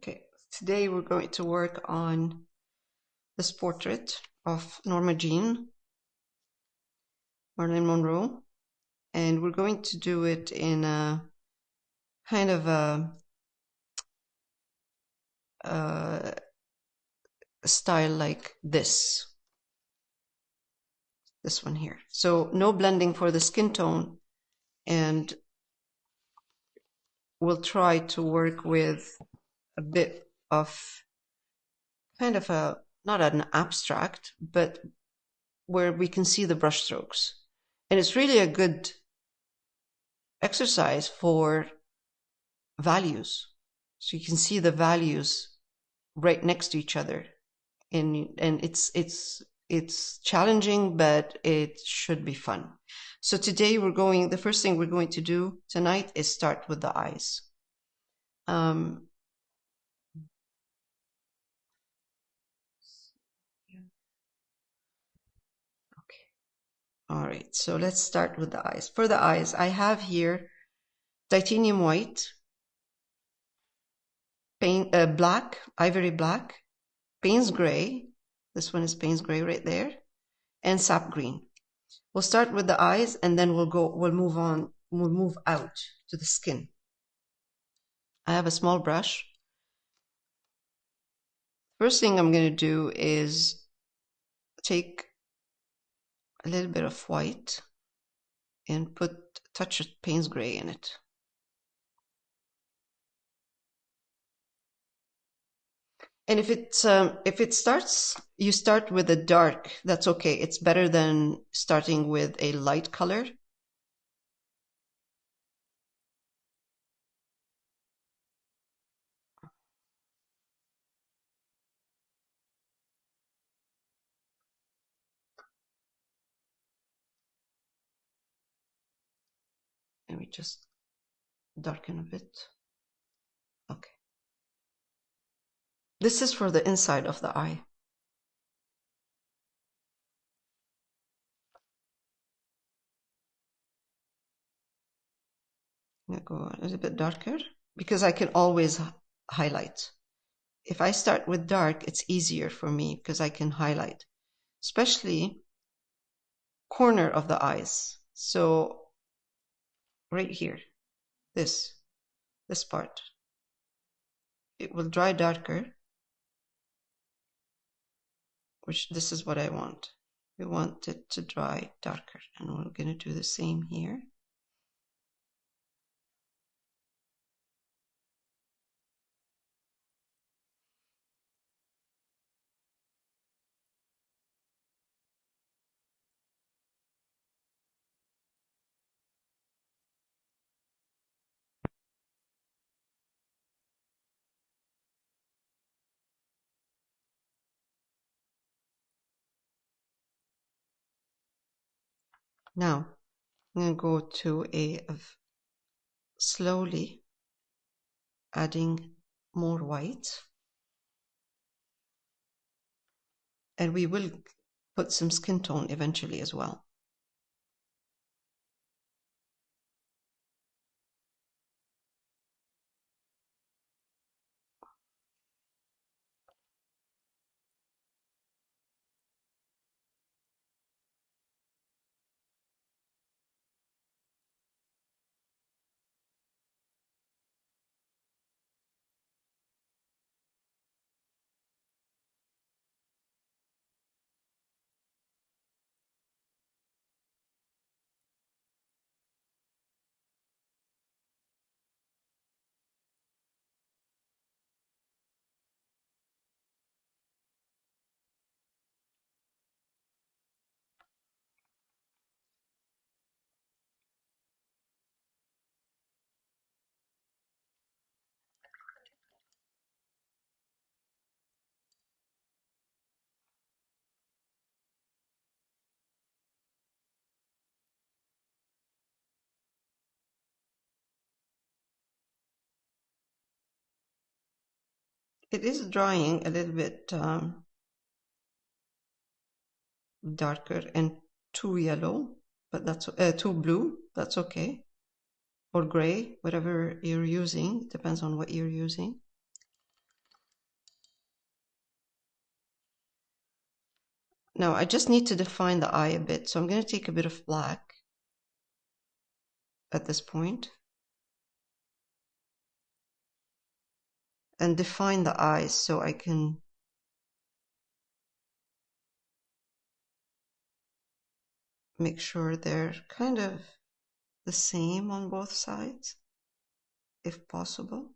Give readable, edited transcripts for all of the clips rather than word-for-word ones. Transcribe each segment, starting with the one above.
Okay, today we're going to work on this portrait of Norma Jean, Marilyn Monroe, and we're going to do it in a kind of a style like this one here. So no blending for the skin tone, and we'll try to work with a bit of kind of a, not an abstract, but where we can see the brush strokes. And it's really a good exercise for values. So you can see the values right next to each other. And it's challenging, but it should be fun. So today the first thing we're going to do tonight is start with the eyes. All right, so let's start with the eyes. For the eyes, I have here titanium white, Payne, black, ivory black, Payne's gray. This one is Payne's gray right there, and sap green. We'll start with the eyes, and then we'll move out to the skin. I have a small brush. First thing I'm going to do is take a little bit of white and touch of Payne's gray in it. And if you start with a dark, that's okay. It's better than starting with a light color. And we just darken a bit. Okay. This is for the inside of the eye. I'm going to go a little bit darker because I can always highlight. If I start with dark, it's easier for me because I can highlight, especially corner of the eyes. So right here, this part, it will dry darker, which this is what I want. We want it to dry darker, and we're going to do the same here. Now, I'm going to go to slowly adding more white. And we will put some skin tone eventually as well. It is drying a little bit darker and too yellow, but that's too blue. That's okay, or gray, whatever you're using. Depends on what you're using. Now I just need to define the eye a bit, so I'm going to take a bit of black at this point and define the eyes so I can make sure they're kind of the same on both sides, if possible.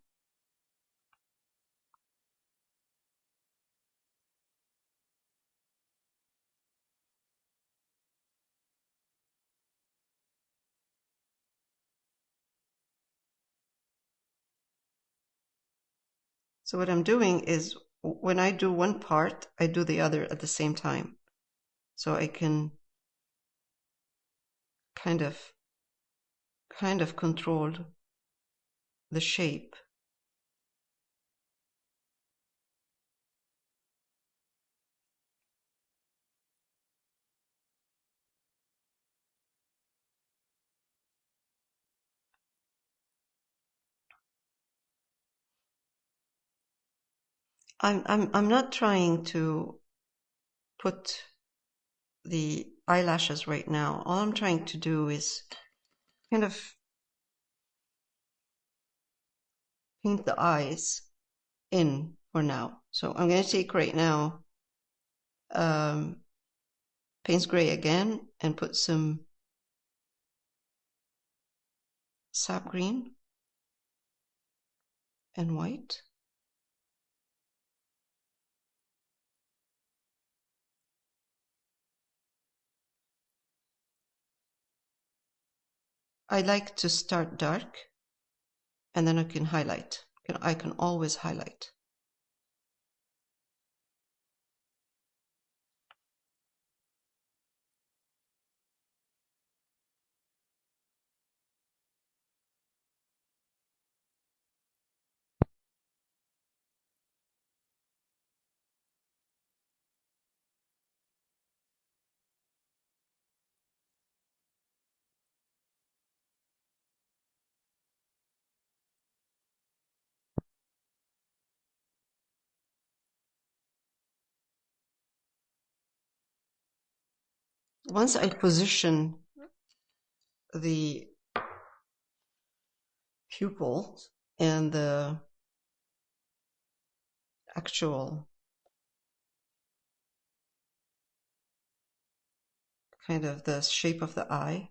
So what I'm doing is when I do one part, I do the other at the same time. So I can kind of control the shape. I'm not trying to put the eyelashes right now. All I'm trying to do is kind of paint the eyes in for now. So I'm going to take right now Payne's Gray again and put some Sap Green and white. I like to start dark and then I can highlight. I can always highlight. Once I position the pupil and the actual kind of the shape of the eye,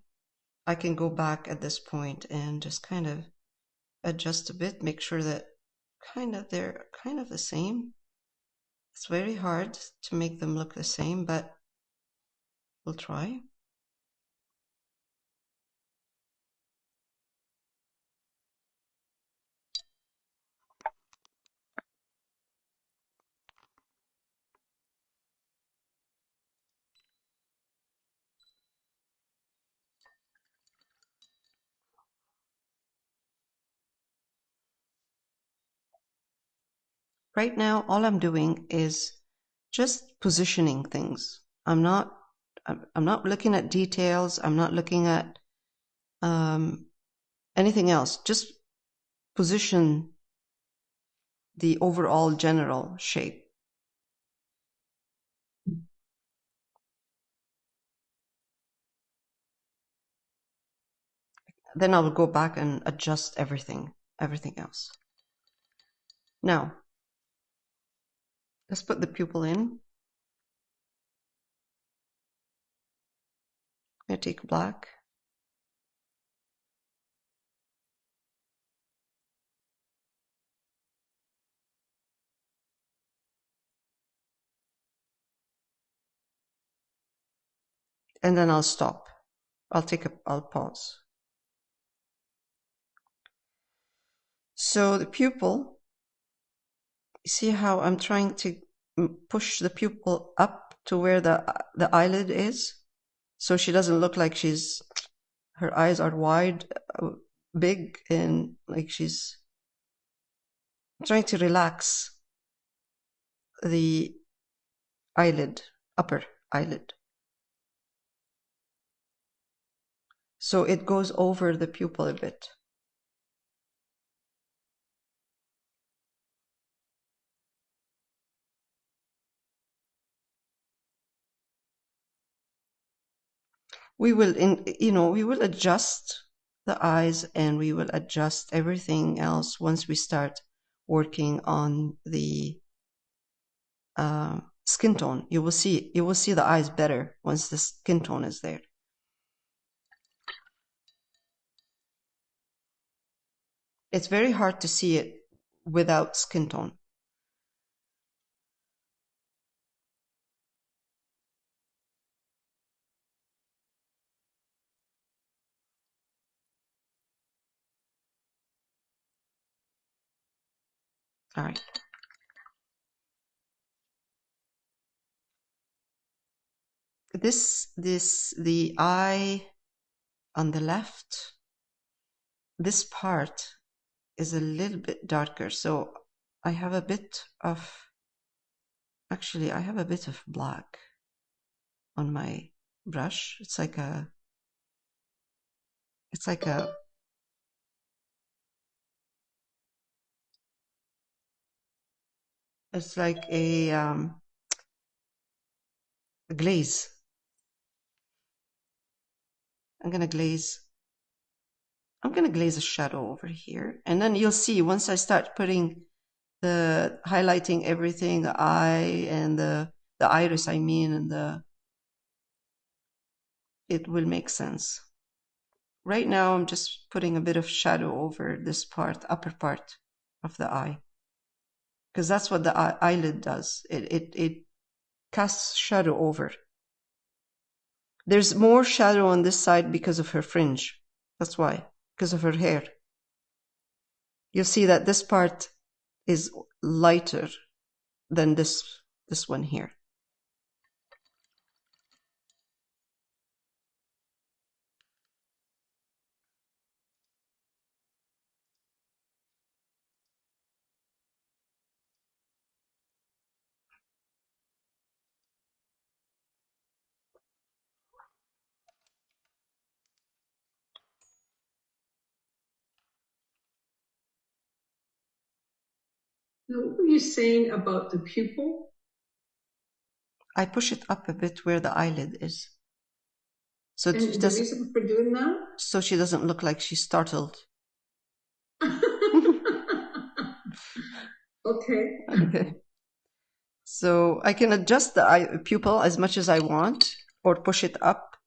I can go back at this point and just kind of adjust a bit, make sure that they're kind of the same. It's very hard to make them look the same, but we'll try. Right now, all I'm doing is just positioning things. I'm not looking at details. I'm not looking at anything else. Just position the overall general shape. Then I will go back and adjust everything else. Now, let's put the pupil in. I take black. And then I'll stop. I'll pause. So the pupil, see how I'm trying to push the pupil up to where the eyelid is? So she doesn't look like her eyes are wide, big, and like she's trying to relax the eyelid, upper eyelid. So it goes over the pupil a bit. we will, we will adjust the eyes and we will adjust everything else once we start working on the skin tone. You will see the eyes better once the skin tone is there. It's very hard to see it without skin tone. All right. The eye on the left, this part is a little bit darker. So I have a bit of, actually I have a bit of black on my brush. It's like a it's like a glaze. I'm gonna glaze a shadow over here, and then you'll see once I start putting the highlighting everything, the eye and the iris, I mean, and it will make sense. Right now I'm just putting a bit of shadow over this part, upper part of the eye, because that's what the eyelid does. It casts shadow over. There's more shadow on this side because of her fringe. That's why, because of her hair. You'll see that this part is lighter than this one here. Now, what were you saying about the pupil? I push it up a bit where the eyelid is. So and the reason for doing that? So she doesn't look like she's startled. Okay. Okay. So I can adjust the pupil as much as I want, or push it up,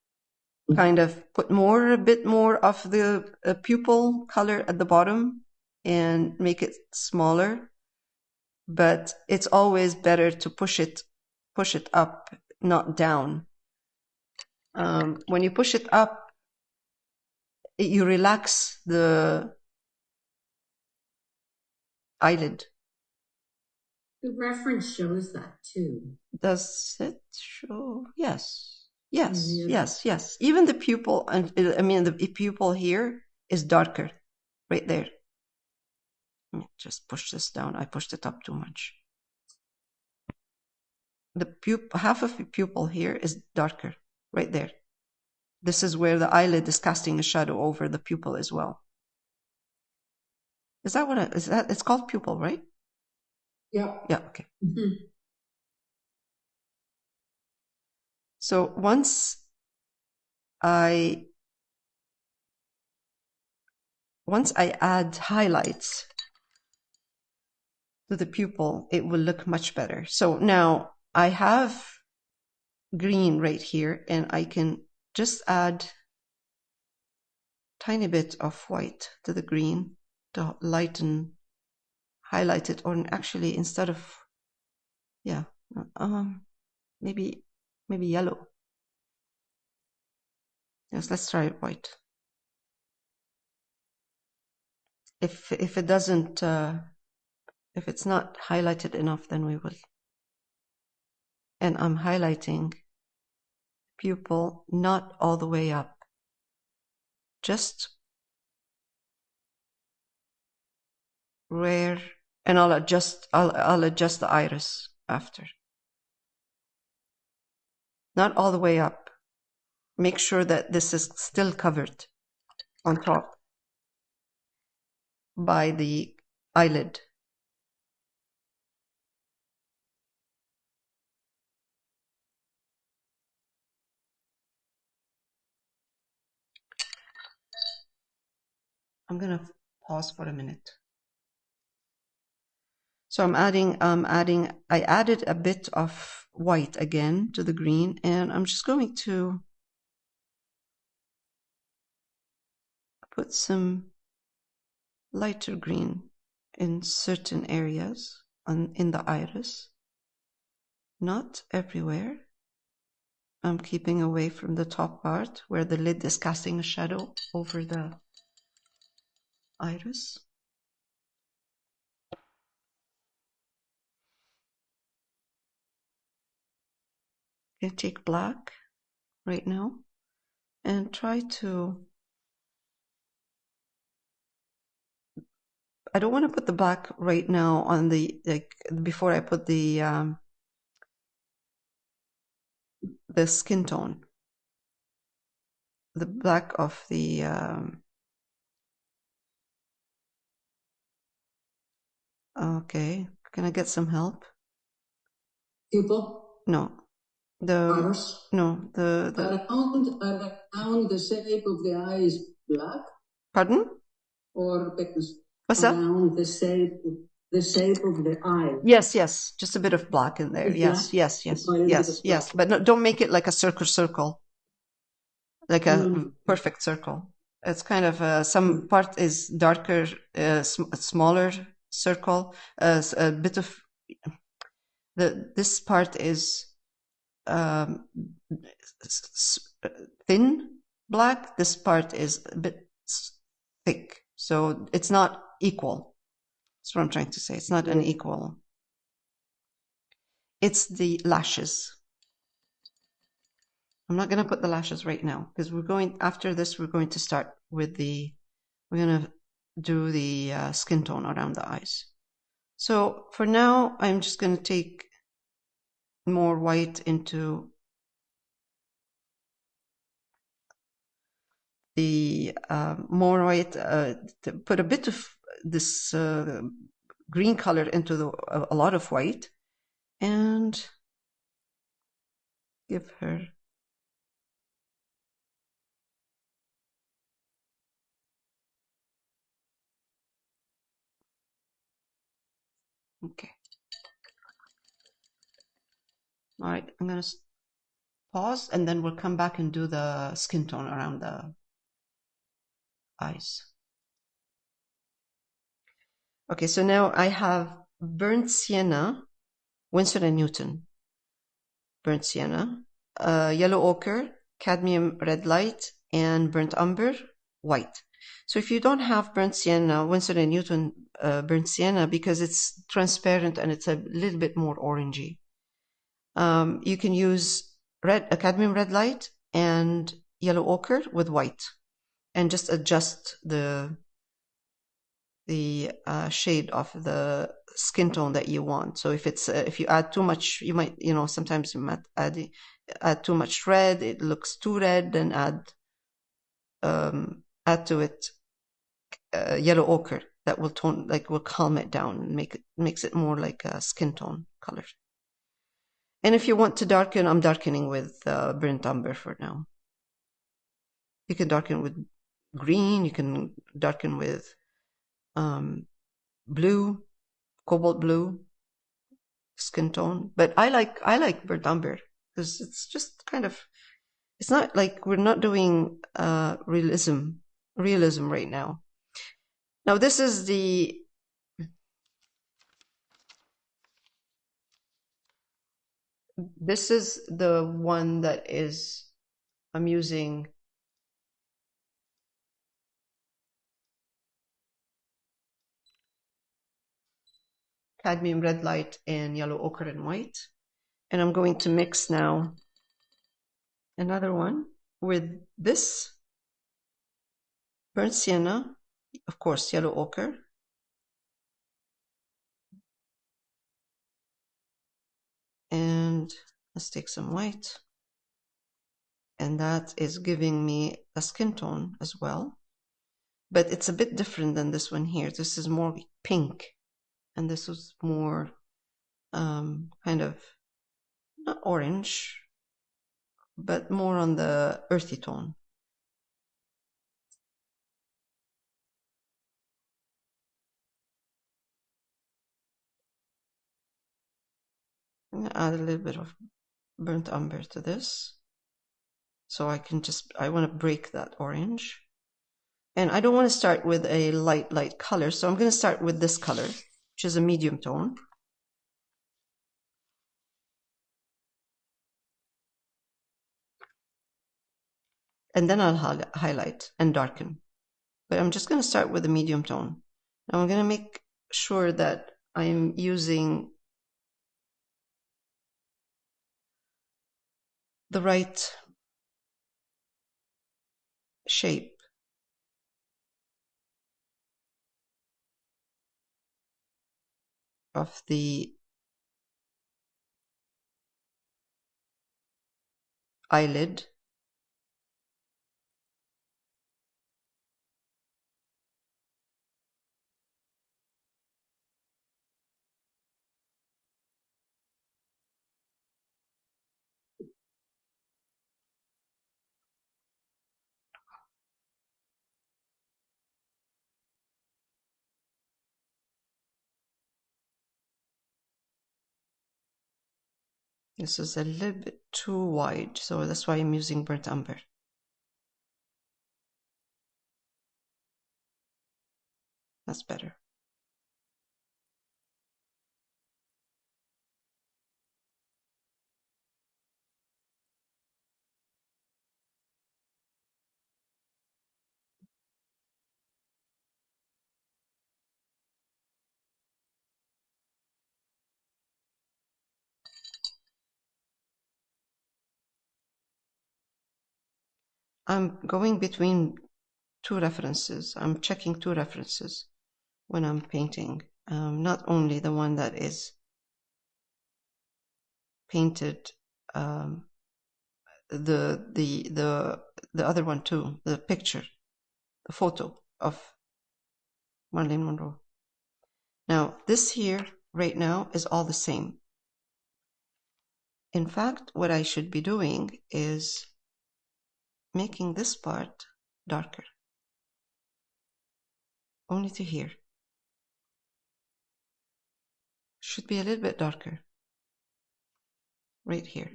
kind of put a bit more of the pupil color at the bottom and make it smaller. But it's always better to push it up, not down. When you push it up, you relax the eyelid. The reference shows that too. Does it show? Yes. Yes. Even the pupil, and I mean the pupil here is darker, right there. Let me just push this down. I pushed it up too much. The half of the pupil here is darker, right there. This is where the eyelid is casting a shadow over the pupil as well. Is that what is that? It's called pupil, right? Yeah. Yeah. Okay. So once I add highlights to the pupil, it will look much better. So now I have green right here, and I can just add tiny bit of white to the green to highlight it, or actually instead of, yeah, maybe yellow. Yes, let's try white. If it doesn't, if it's not highlighted enough, then we will. And I'm highlighting pupil not all the way up, just where, and I'll adjust the iris after. Not all the way up. Make sure that this is still covered on top by the eyelid. I'm gonna pause for a minute. So I added a bit of white again to the green, and I'm just going to put some lighter green in certain areas in the iris. Not everywhere. I'm keeping away from the top part where the lid is casting a shadow over the iris. I take black right now and try to, I don't want to put the black right now on the, like, before I put the skin tone. The black of the, okay, can I get some help? Pupil? No. The, Iris? no, the Around the shape of the eye is black? Pardon? Or thickness? What's that? Around the shape of the eye. Yes, yes, just a bit of black in there. It's Yes, black? yes, yes, Quite a bit yes, of yes. black. But no, don't make it like a circle, like a perfect circle. It's kind of some part is darker, smaller circle. A bit of this part is thin black. This part is a bit thick, so it's not equal. That's what I'm trying to say. It's not unequal. It's the lashes. I'm not going to put the lashes right now because after this, we're going to start with we're going to do the skin tone around the eyes. So for now, I'm just going to take more white into the to put a bit of this green color into a lot of white and give her okay. All right, I'm going to pause and then we'll come back and do the skin tone around the eyes. Okay, so now I have burnt sienna, Winsor and Newton, burnt sienna, yellow ochre, cadmium red light, and burnt umber, white. So if you don't have burnt sienna, Winsor and Newton burnt sienna, because it's transparent and it's a little bit more orangey, you can use a cadmium red light and yellow ochre with white, and just adjust the shade of the skin tone that you want. So if you add too much, you might, sometimes you might add too much red, it looks too red, then add to it yellow ochre that will calm it down and makes it more like a skin tone color. And if you want to darken, I'm darkening with burnt umber for now. You can darken with green, you can darken with blue, cobalt blue skin tone, but I like burnt umber because it's just kind of, it's not like we're not doing realism right now. Now this is the one that is, I'm using cadmium red light and yellow ochre and white. And I'm going to mix now another one with this burnt sienna, of course, yellow ochre, and let's take some white. And that is giving me a skin tone as well. But it's a bit different than this one here. This is more pink, and this was more kind of not orange, but more on the earthy tone. I'm going to add a little bit of burnt umber to this. So I want to break that orange. And I don't want to start with a light color. So I'm going to start with this color, which is a medium tone. And then I'll highlight and darken. But I'm just going to start with a medium tone. Now I'm going to make sure that I'm using the right shape of the eyelid. This is a little bit too wide, so that's why I'm using burnt umber. That's better. I'm going between two references. I'm checking two references when I'm painting, not only the one that is painted, the other one too, the picture, the photo of Marilyn Monroe. Now this here right now is all the same. In fact, what I should be doing is making this part darker, only to here. Should be a little bit darker, right here.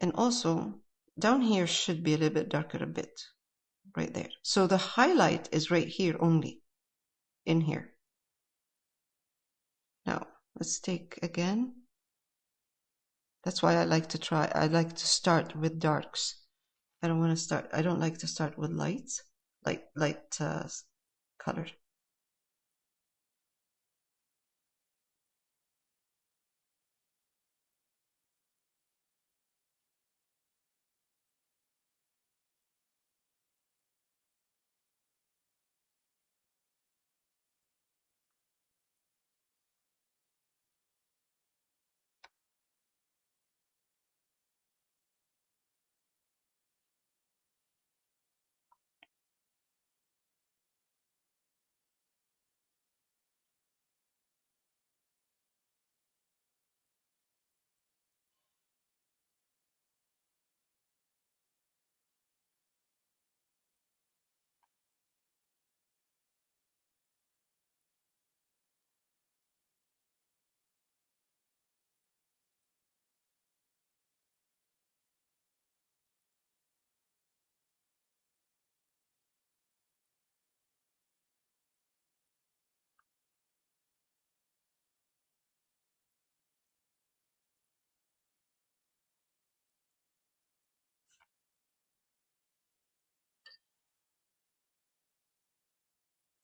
And also, down here should be a little bit darker a bit, right there. So the highlight is right here only, in here. Now, let's take again. That's why I like to start with darks. I don't like to start with lights, light color.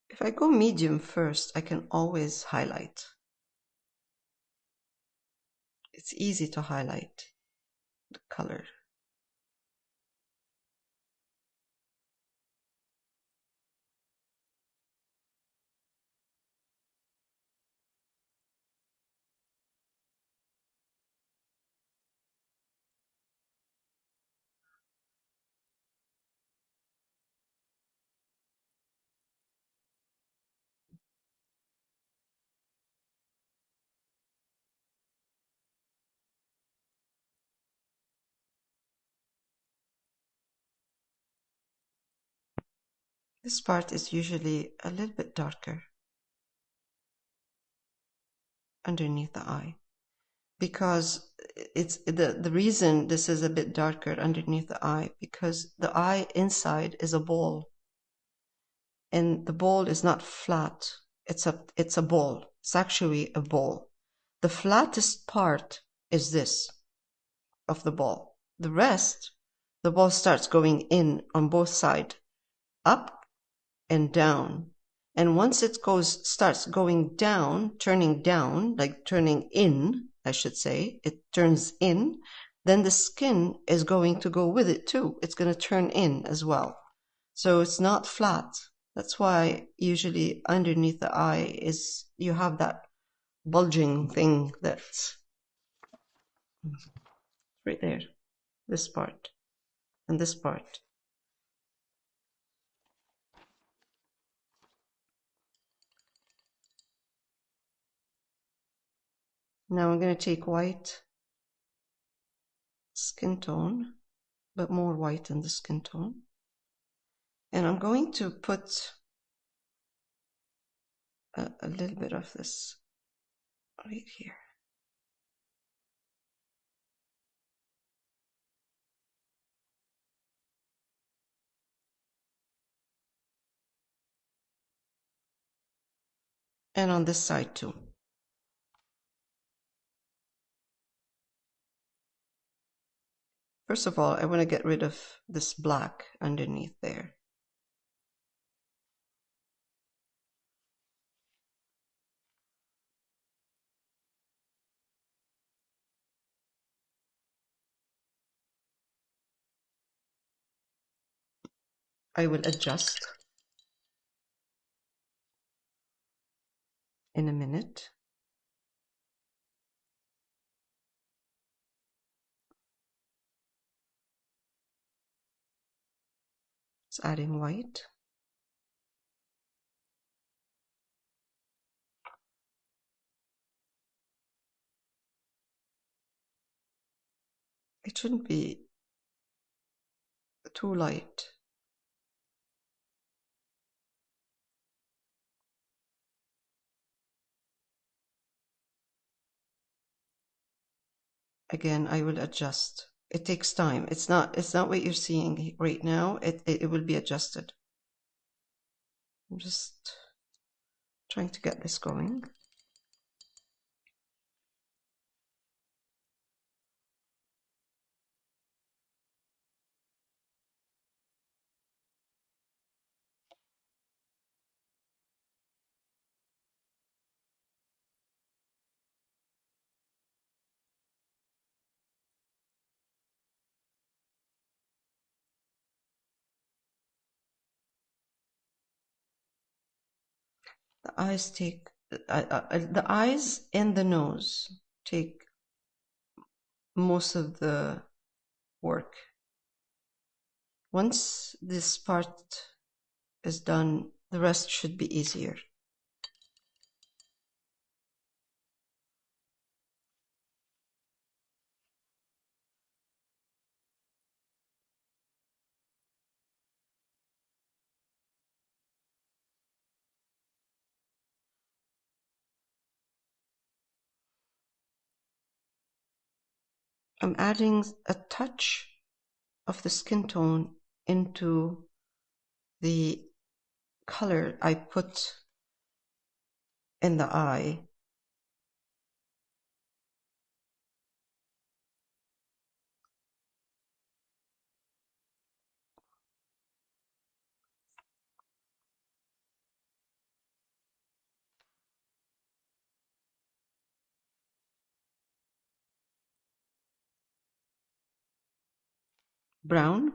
If I go medium first, I can always highlight. It's easy to highlight the color. This part is usually a little bit darker underneath the eye, because it's the reason this is a bit darker underneath the eye, because the eye inside is a ball, and the ball is not flat. It's a ball. It's actually a ball. The flattest part is this of the ball. The rest, the ball starts going in on both sides, up and down. And once it starts going down, turning down, like turning in, I should say, it turns in, then the skin is going to go with it too. It's going to turn in as well. So it's not flat. That's why usually underneath the eye is, you have that bulging thing that's right there, this part and this part. Now I'm going to take white skin tone, but more white in the skin tone. And I'm going to put a little bit of this right here. And on this side too. First of all, I want to get rid of this black underneath there. I will adjust in a minute. It's adding white. It shouldn't be too light. Again, I will adjust. It takes time. It's not what you're seeing right now. It will be adjusted. I'm just trying to get this going. The eyes take the eyes and the nose take most of the work. Once this part is done, the rest should be easier. I'm adding a touch of the skin tone into the color I put in the eye. Brown.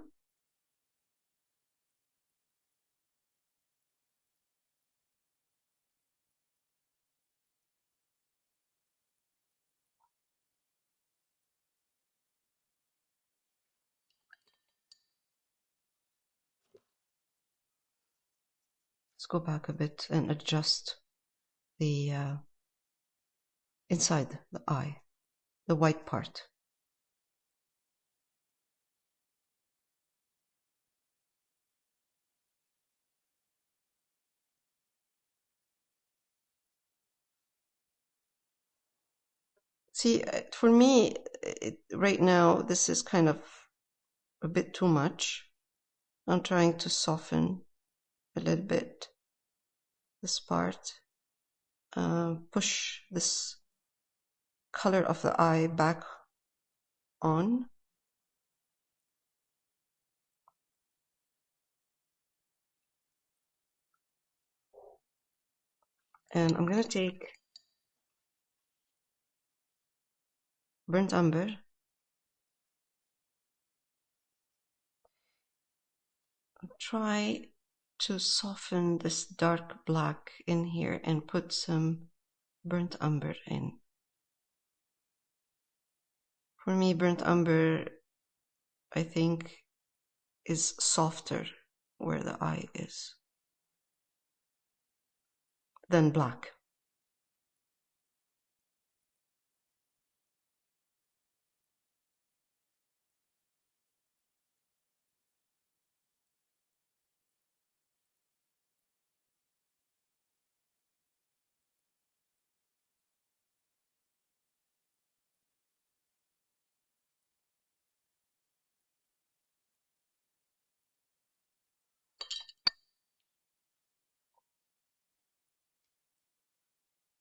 Let's go back a bit and adjust the inside the eye, the white part. See, for me, right now, this is kind of a bit too much. I'm trying to soften a little bit this part. Push this color of the eye back on. And I'm going to take burnt umber. Try to soften this dark black in here and put some burnt umber in. For me, burnt umber, I think, is softer where the eye is than black.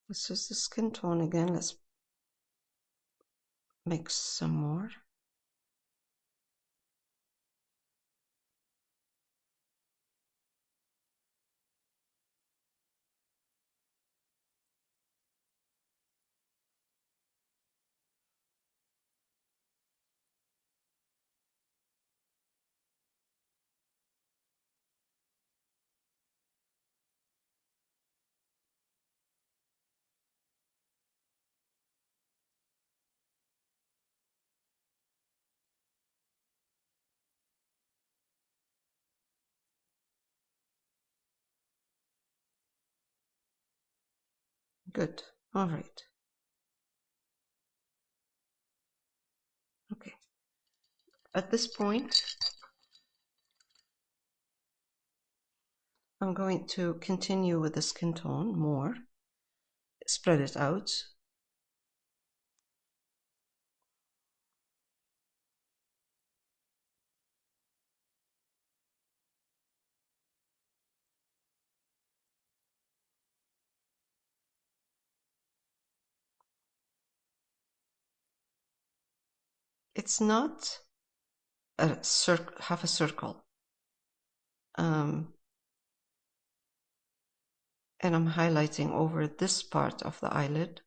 This is the skin tone again. Let's mix some more. Good. All right. Okay. At this point, I'm going to continue with the skin tone more. Spread it out. It's not a half a circle. And I'm highlighting over this part of the eyelid.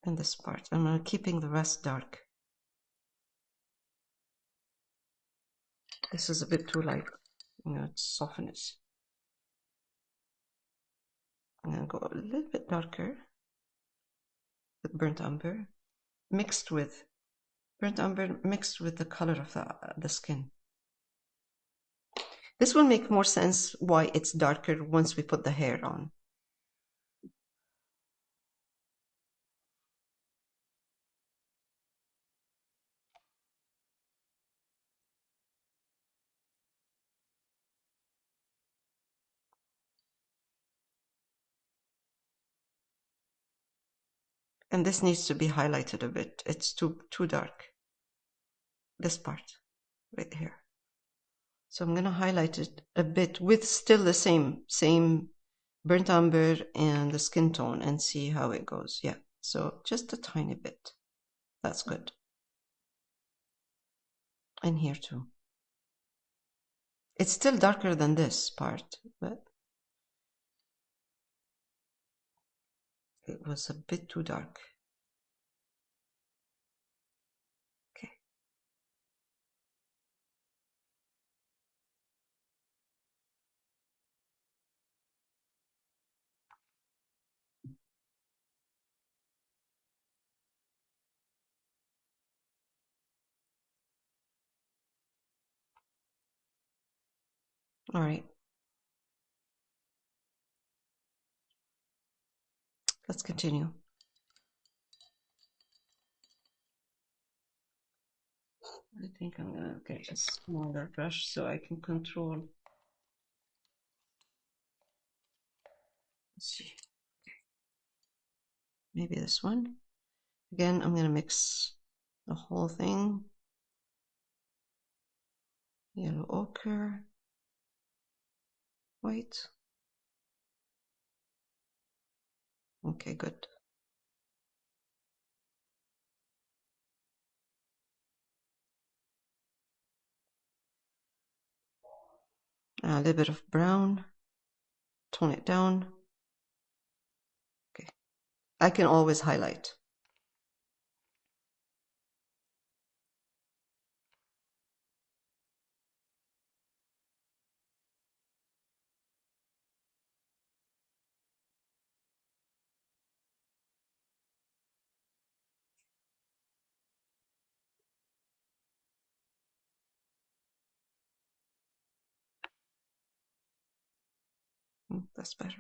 And this part. I'm keeping the rest dark. This is a bit too light. I'm going to soften it. I'm going to go a little bit darker with burnt umber, mixed with burnt umber mixed with the color of the skin. This will make more sense why it's darker once we put the hair on. And this needs to be highlighted a bit. It's too dark. This part right here. So I'm going to highlight it a bit with still the same burnt umber and the skin tone and see how it goes. Yeah, so just a tiny bit. That's good. And here too. It's still darker than this part, but it was a bit too dark. Okay. All right. Let's continue. I think I'm gonna get a smaller brush so I can control maybe this one. Again, I'm going to mix the whole thing. Yellow ochre, white. Okay, good. A little bit of brown, tone it down. Okay, I can always highlight. That's better.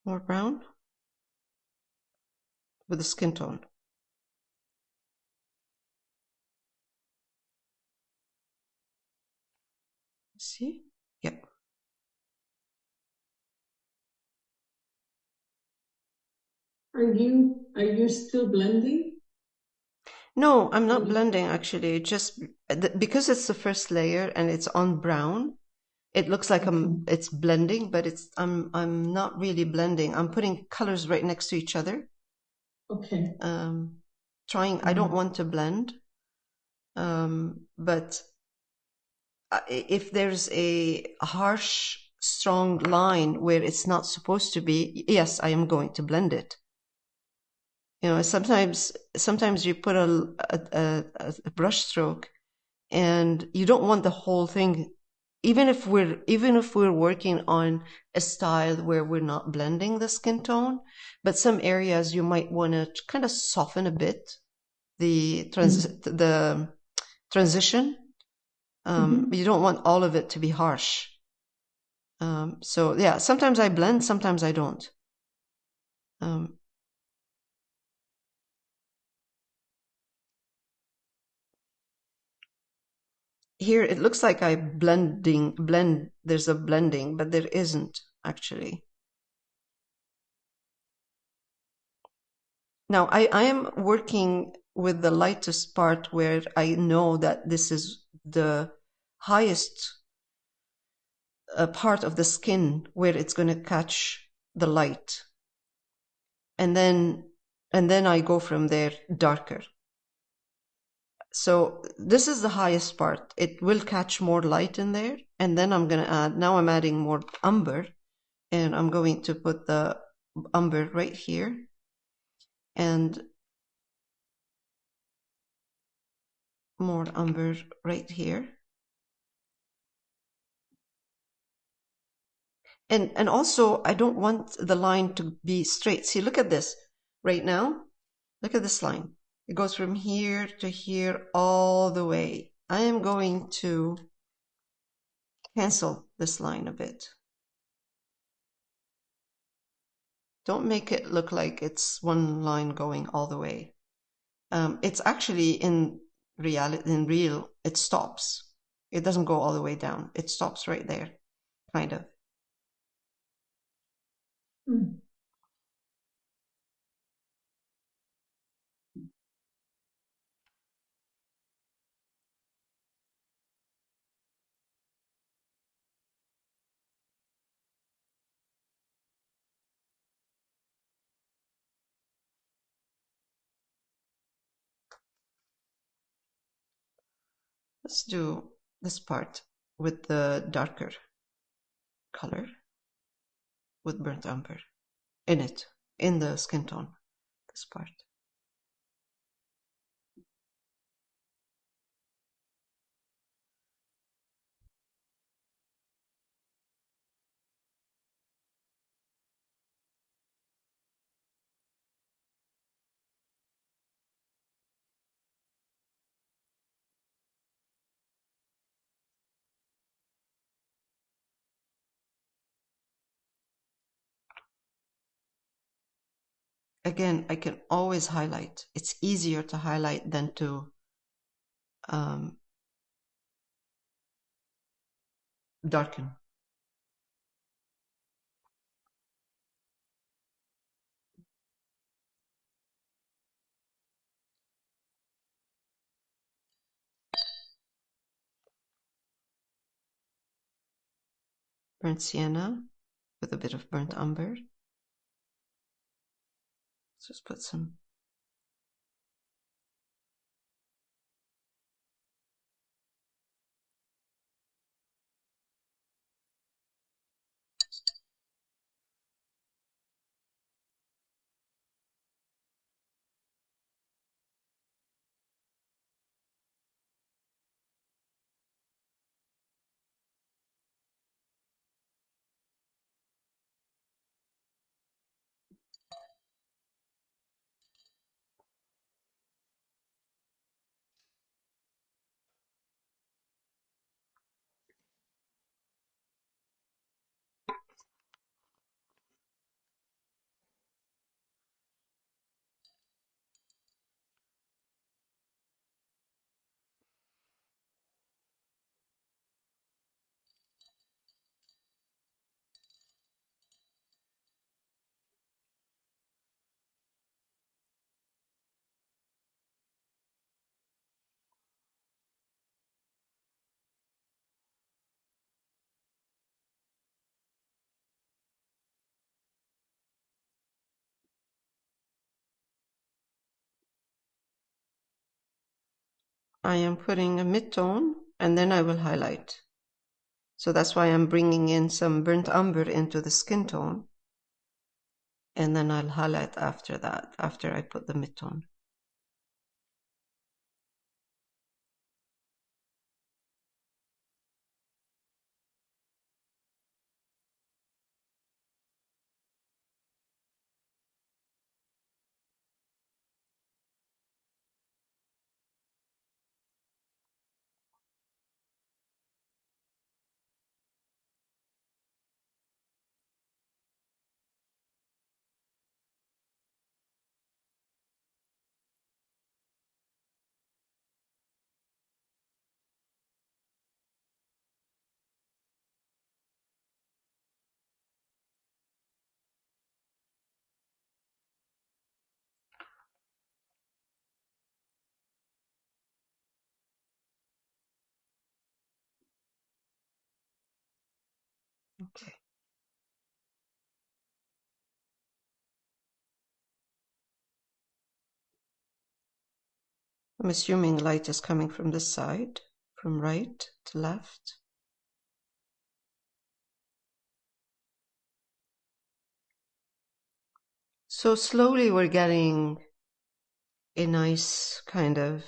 More brown with the skin tone. See? Yep. Are you still blending? No, I'm not blending actually. Just because it's the first layer and it's on brown, it looks like it's blending, but I'm not really blending. I'm putting colors right next to each other. Okay. I don't want to blend. But if there's a harsh, strong line where it's not supposed to be, yes, I am going to blend it. You know, sometimes you put a brush stroke and you don't want the whole thing, even if we're working on a style where we're not blending the skin tone, but some areas you might want to kind of soften a bit the transition. You don't want all of it to be harsh. So yeah, sometimes I blend, sometimes I don't. Here it looks like I there's a blending, but there isn't actually. Now I am working with the lightest part where I know that this is the highest part of the skin where it's going to catch the light. And then I go from there darker. So this is the highest part. It will catch more light in there. And then I'm going to I'm adding more umber. And I'm going to put the umber right here. And more umber right here. And also, I don't want the line to be straight. See, look at this. Right now, look at this line. It goes from here to here all the way. I am going to cancel this line a bit. Don't make it look like it's one line going all the way. It's actually in real, it stops. It doesn't go all the way down. It stops right there, kind of. Let's do this part with the darker color with burnt umber in it, in the skin tone, this part. again, I can always highlight. It's easier to highlight than to darken. Burnt sienna with a bit of burnt umber. Let's just put some. I am putting a mid-tone and then I will highlight. So that's why I'm bringing in some burnt umber into the skin tone. And then I'll highlight after that, after I put the mid-tone. Okay. I'm assuming light is coming from this side, from right to left. So slowly we're getting a nice kind of,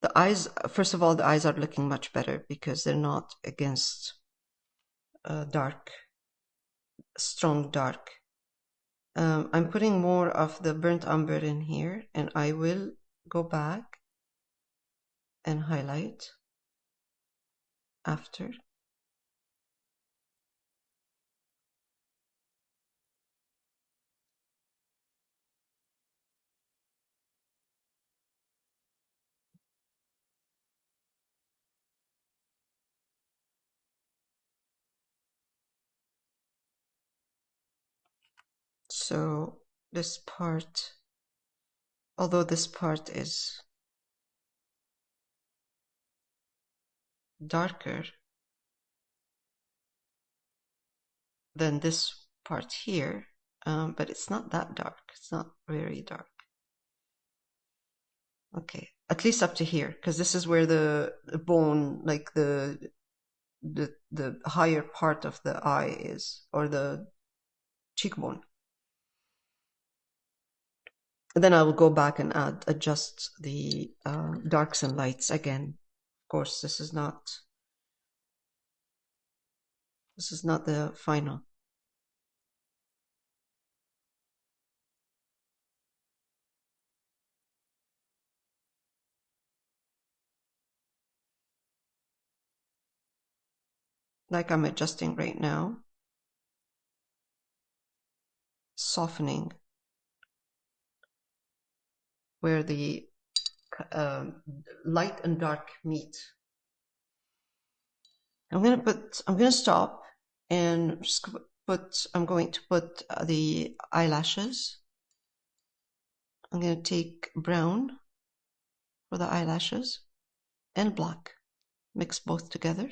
the eyes, first of all, the eyes are looking much better because they're not against dark, strong dark. I'm putting more of the burnt umber in here and I will go back and highlight after. So this part, although this part is darker than this part here, but it's not that dark. It's not very dark. Okay, at least up to here, because this is where the bone, like the higher part of the eye is, or the cheekbone. And then I will go back and adjust the darks and lights again. Of course, this is not the final. Like I'm adjusting right now. softening where the light and dark meet. I'm going to stop and just I'm going to put the eyelashes. I'm going to take brown for the eyelashes and black, mix both together.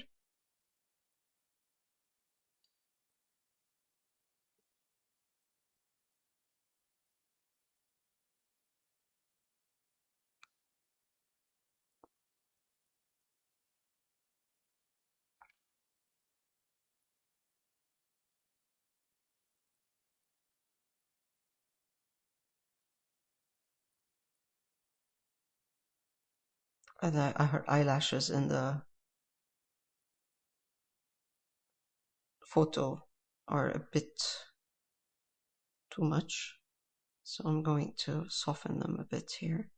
And her eyelashes in the photo are a bit too much, so I'm going to soften them a bit here.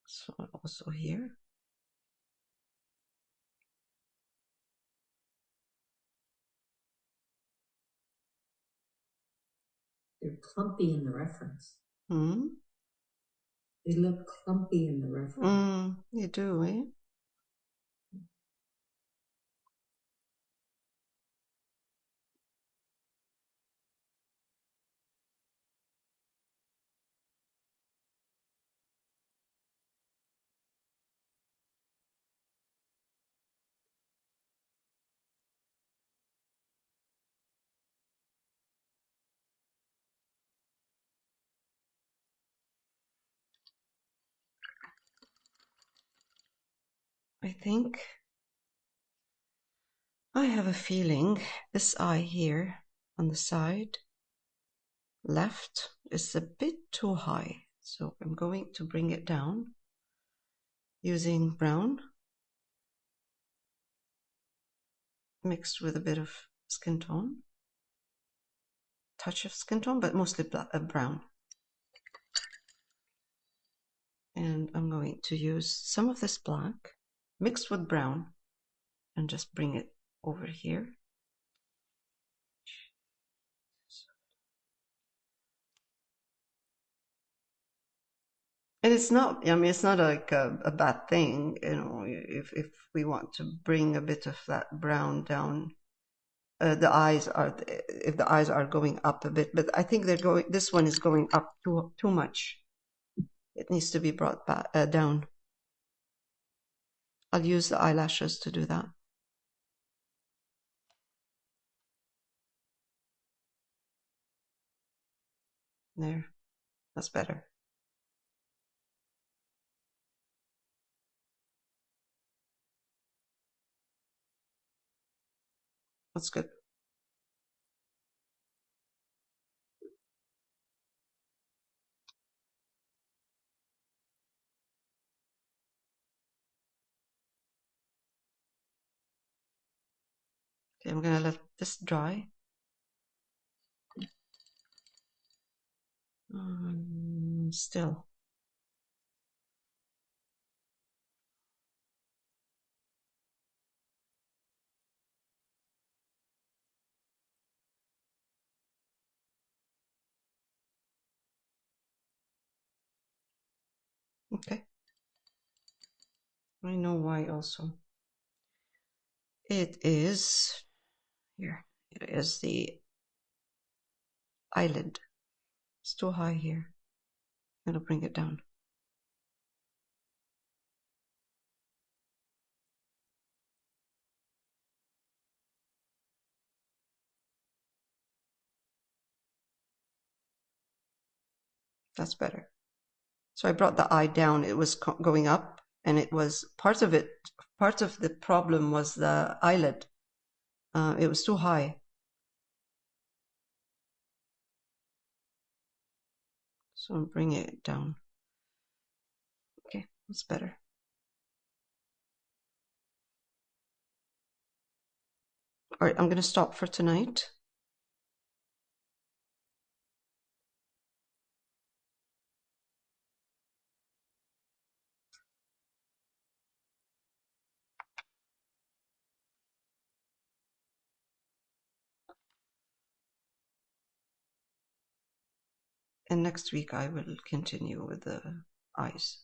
So also here. They're clumpy in the reference. Hmm? They look clumpy in the reference. You do, eh? I think I have a feeling this eye here on the side left is a bit too high. So I'm going to bring it down using brown mixed with a bit of skin tone, touch of skin tone, but mostly brown. And I'm going to use some of this black mixed with brown and just bring it over here. And it's not, I mean, it's not like a bad thing, you know, if we want to bring a bit of that brown down. If the eyes are going up a bit, but I think this one is going up too much. It needs to be brought back down. I'll use the eyelashes to do that. There, that's better. That's good. Okay, I'm gonna let this dry. Still. Okay. I know why also. It is here. It is the eyelid. It's too high here. I'm gonna bring it down. That's better. So I brought the eye down. It was going up, and it was part of the problem was the eyelid. It was too high. So I'm bringing it down. Okay, that's better. All right, I'm going to stop for tonight. And next week I will continue with the eyes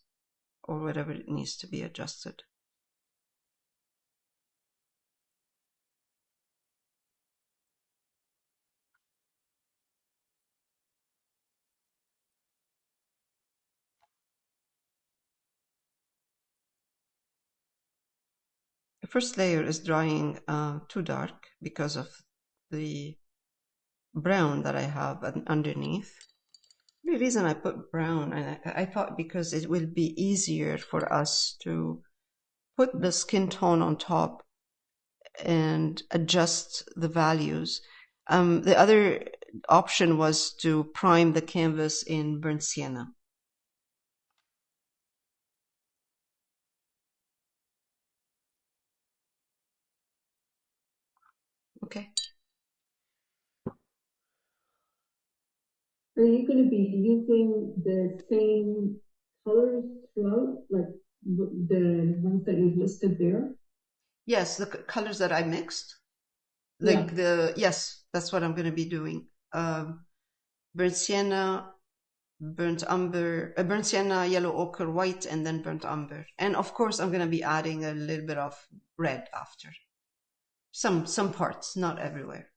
or whatever it needs to be adjusted. The first layer is drying too dark because of the brown that I have underneath. The reason I put brown, and I thought because it will be easier for us to put the skin tone on top and adjust the values. The other option was to prime the canvas in burnt sienna. Okay. Are you going to be using the same colors throughout, like the ones that you've listed there? Yes, the colors that I mixed. Like yes, that's what I'm going to be doing. Burnt sienna, burnt umber, burnt sienna, yellow ochre, white, and then burnt umber. And of course, I'm going to be adding a little bit of red after. Some parts, not everywhere.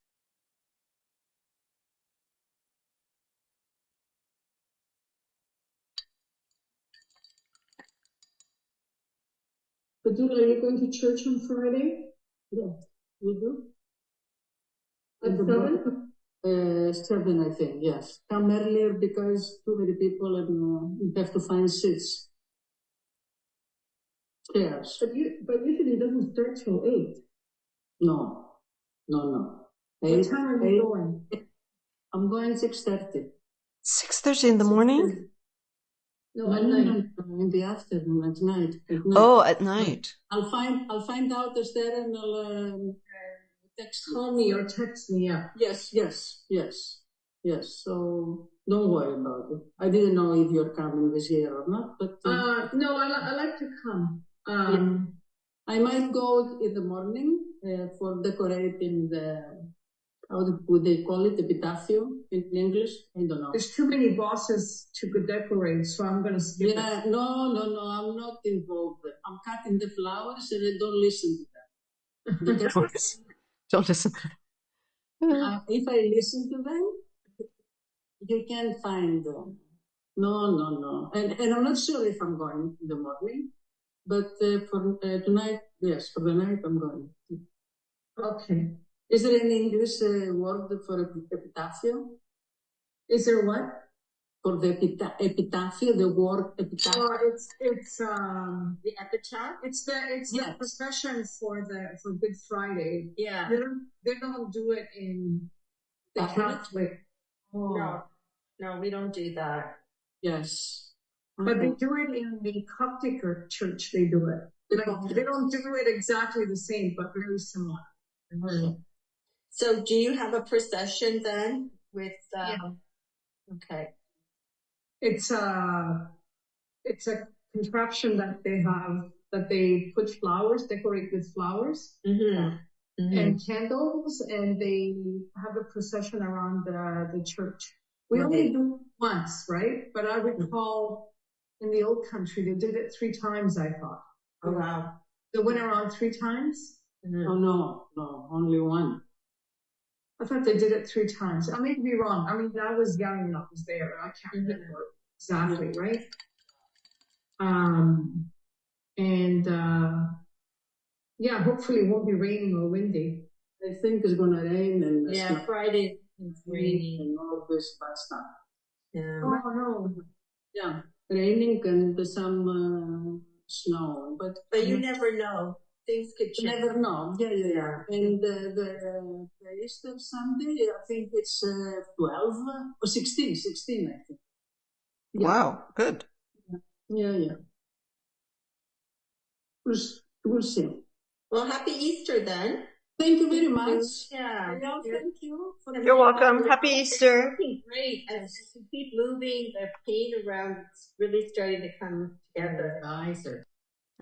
Badula, are you going to church on Friday? Yeah, we do. At 7? 7, I think, yes. Come earlier because too many people and you have to find seats. Chairs. But usually it doesn't start till 8. No. What time are you going? I'm going 6:30. 6:30 in the morning? No, at night. In the afternoon, at night. Oh, at night. I'll find out the there and I'll text you. Call me or text me, yeah. Yes. So don't worry about it. I didn't know if you're coming this year or not, but no, I like to come. I might go in the morning for decorating the, how would they call it, the epitaph in English? I don't know. There's too many bosses to decorate, so I'm going to skip it. No, I'm not involved. I'm cutting the flowers and I don't listen to them. Don't listen. If I listen to them, you can find them. No. And I'm not sure if I'm going in the morning, but for tonight, yes, for the night I'm going. Okay. Is there any English word for epitaph? Is there what? For the epitaph, the word epitaph. Oh, it's the epitaph. It's the profession for Good Friday. Yeah. They don't do it in the Catholic. Oh. No, we don't do that. Yes. But they do it in the Coptic church. They do it. They don't do it exactly the same, but very similar. Mm-hmm. So, do you have a procession then with? Okay. It's a contraption that they have that they put flowers, decorate with flowers and candles, and they have a procession around the church. We only do it once, right? But I recall in the old country they did it 3 times. I thought. Oh wow! They went around 3 times. Oh no, only one. I thought they did it 3 times. I may be wrong. I mean, I was young and I was there. I can't remember exactly, right? Hopefully it won't be raining or windy. I think it's gonna rain and Friday it's raining and all this bad stuff. Yeah. Oh no. Yeah, raining and some snow, but you never know. Things could change. You never know. Yeah. And the Easter Sunday, I think it's 12 or 16, I think. Yeah. Wow, good. Yeah. We'll see. Well, happy Easter then. Thank you very much. Yeah. Thank you. You're welcome. Happy Easter. Looking great. As you keep moving the paint around, it's really starting to come together. Nicer.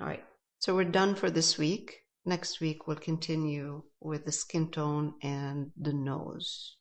All right. So we're done for this week. Next week, we'll continue with the skin tone and the nose.